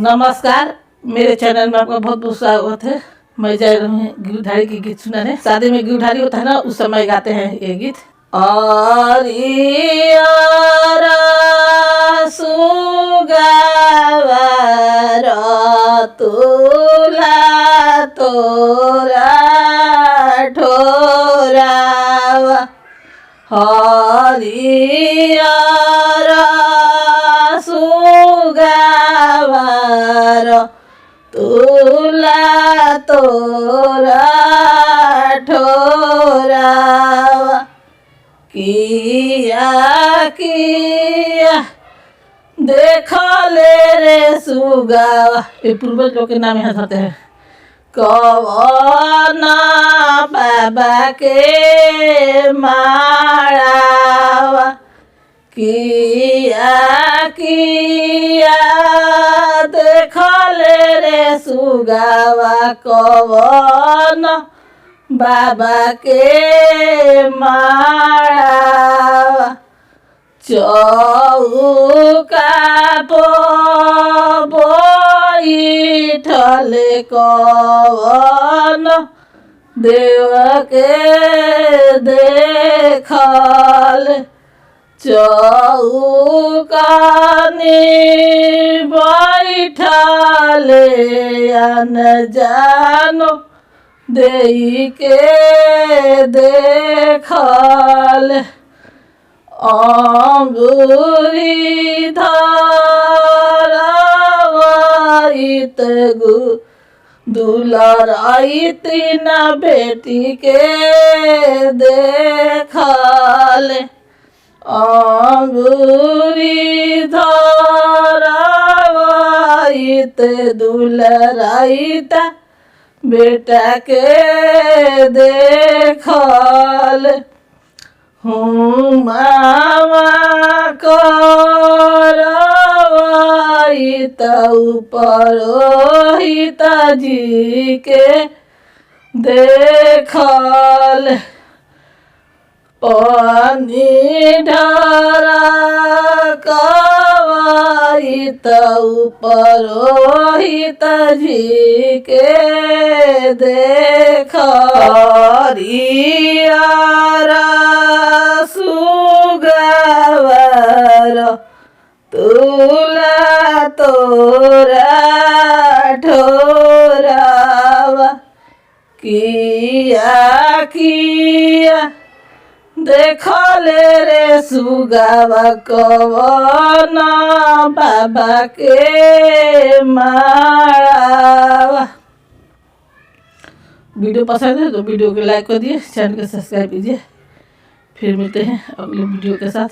नमस्कार, मेरे चैनल में आपका बहुत बहुत स्वागत है। मैं जा रही हूँ गिरधारी की गीत सुनाने। शादी में गिरधारी होता है ना, उस समय गाते हैं ये गीत। सुगावर तुला तोरा ठोरावा हरियर सुगावर तुला तोरा ठोरावा किया किया देख ले रे सुगावा। ये पूर्वज लोग के नाम यहाँ धरते हैं। कवना बाबा के माड़ावा किया किया देख ले रे सुगावा कवना बाबा के माड़ावा चौका बैठल कवन देव के देखल चौकानी बैठल अन जानो देई के देखल अंगुरी धरावाइत दुलाराइत न बेटी के देखल अंगुरी धरावाइत दुलाराइत बेटा के देखल मामा करवाइत उपरोहित जी के देखल पानी ढरा कवाइत उपरोहित जी के देखल सुगावर तुला तोरा ठोरावा किया किया देख ले रे सुगावा कवना बाबा के माड़ावा। वीडियो पसंद है तो वीडियो को लाइक कर दिए, चैनल को सब्सक्राइब कीजिए। फिर मिलते हैं अगले वीडियो के साथ।